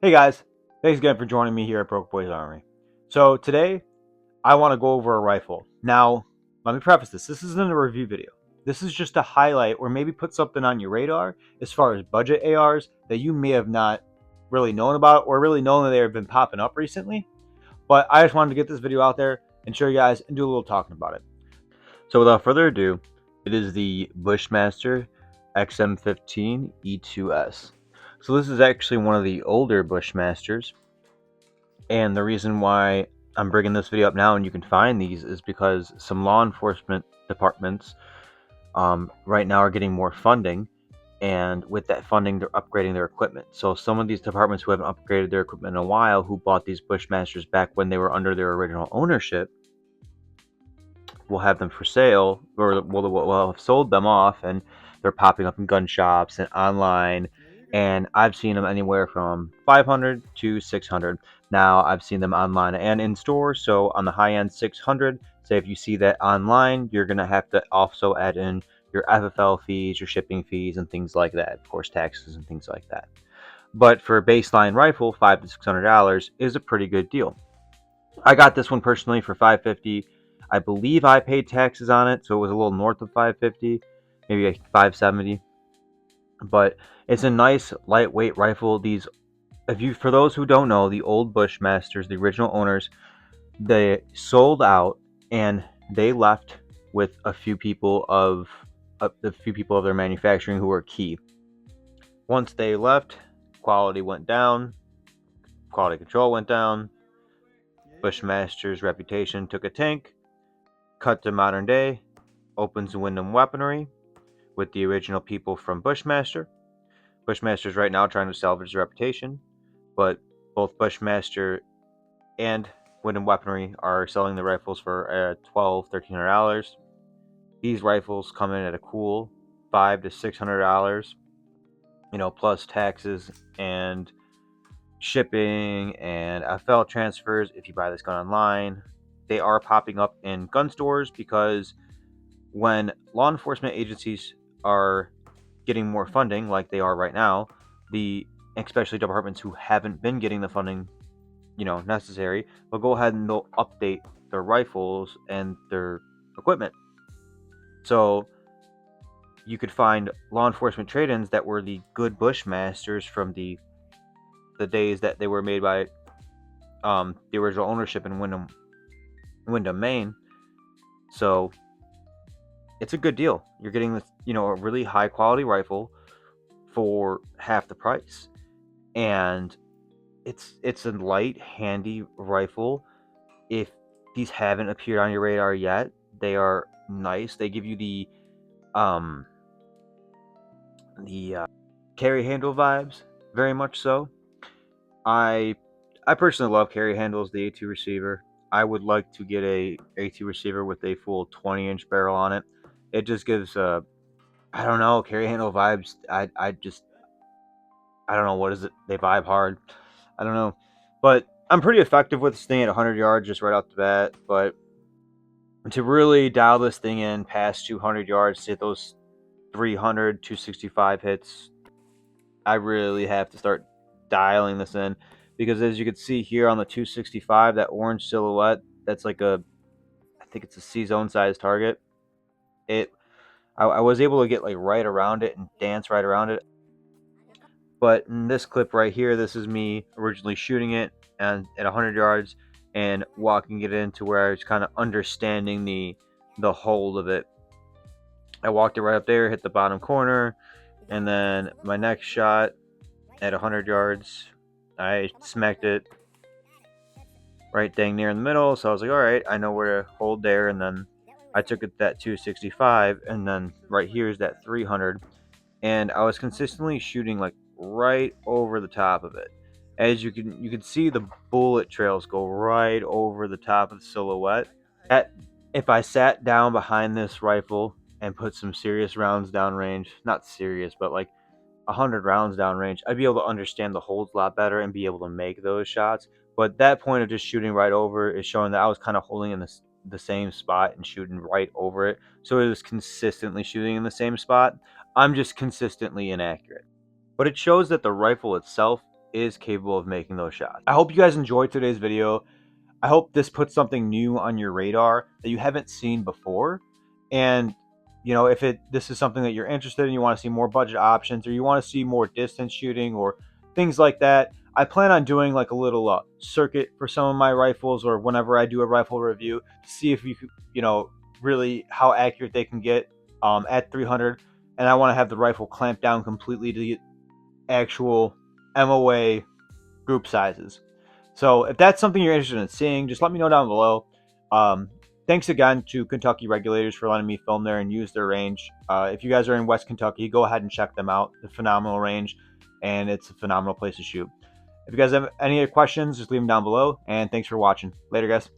Hey guys, thanks again for joining me here at Broke Boys Armory. So today I want to go over a rifle. Now, let me preface this. This isn't a review video. This is just to highlight or maybe put something on your radar as far as budget ARs that you may have not really known about or really known that they have been popping up recently. But I just wanted to get this video out there and show you guys and do a little talking about it. So without further ado, it is the Bushmaster XM-15 E2s. So this is actually one of the older Bushmasters, and the reason why I'm bringing this video up now and you can find these is because some law enforcement departments right now are getting more funding, and with that funding they're upgrading their equipment. So some of these departments who haven't upgraded their equipment in a while, who bought these Bushmasters back when they were under their original ownership, will have them for sale, or will have sold them off, and they're popping up in gun shops and online, and I've seen them anywhere from 500 to 600. Now I've seen them online and in store. So on the high end, 600. Say if you see that online, you're gonna have to also add in your FFL fees, your shipping fees, and things like that, of course taxes and things like that. But for a baseline rifle, $500 to $600 is a pretty good deal. I got this one personally for $550. I believe I paid taxes on it, so it was a little north of $550, maybe like $570. But it's a nice lightweight rifle. These, for those who don't know, the old Bushmasters, the original owners, they sold out and they left with a few people of their manufacturing who were key. Once they left, quality went down, quality control went down. Bushmaster's reputation took a tank. Cut to modern day, opens Wyndham Weaponry with the original people from Bushmaster. Bushmaster's right now trying to salvage his reputation, but both Bushmaster and Wyndham Weaponry are selling the rifles for $1,200, $1,300. These rifles come in at a cool $500 to $600, plus taxes and shipping and FL transfers if you buy this gun online. They are popping up in gun stores because when law enforcement agencies are getting more funding, like they are right now, especially departments who haven't been getting the funding, necessary, they'll go ahead and they'll update their rifles and their equipment. So you could find law enforcement trade-ins that were the good Bushmasters from the days that they were made by the original ownership in Wyndham, Maine. So it's a good deal. You're getting this, a really high quality rifle for half the price, and it's a light, handy rifle. If these haven't appeared on your radar yet, they are nice. They give you the carry handle vibes, very much so. I personally love carry handles, the A2 receiver. I would like to get a A2 receiver with a full 20-inch barrel on it. It just gives I don't know, carry handle vibes. I don't know, what is it? They vibe hard. I don't know. But I'm pretty effective with this thing at 100 yards just right off the bat. But to really dial this thing in past 200 yards, to hit those 300, 265 hits, I really have to start dialing this in. Because as you can see here on the 265, that orange silhouette, that's like I think it's a C-zone size target. I was able to get like right around it and dance right around it. But in this clip right here, this is me originally shooting it and at 100 yards and walking it into where I was kind of understanding the hold of it. I walked it right up there, hit the bottom corner, and then my next shot at 100 yards, I smacked it right dang near in the middle. So I was like, all right, I know where to hold there. And then I took it that 265, and then right here is that 300. And I was consistently shooting like right over the top of it. As you can see the bullet trails go right over the top of the silhouette. If I sat down behind this rifle and put some serious rounds downrange, not serious, but like 100 rounds downrange, I'd be able to understand the holds a lot better and be able to make those shots. But that point of just shooting right over is showing that I was kind of holding in the same spot and shooting right over it. So it was consistently shooting in the same spot. I'm just consistently inaccurate. But it shows that the rifle itself is capable of making those shots. I hope you guys enjoyed today's video. I hope this puts something new on your radar that you haven't seen before. And if this is something that you're interested in, you want to see more budget options, or you want to see more distance shooting or things like that, I plan on doing like a little circuit for some of my rifles, or whenever I do a rifle review, to see if you could, really how accurate they can get at 300. And I want to have the rifle clamped down completely to the actual MOA group sizes. So if that's something you're interested in seeing, just let me know down below. Thanks again to Kentucky Regulators for letting me film there and use their range. If you guys are in West Kentucky, go ahead and check them out. They're phenomenal range, and it's a phenomenal place to shoot. If you guys have any questions, just leave them down below. And thanks for watching. Later, guys.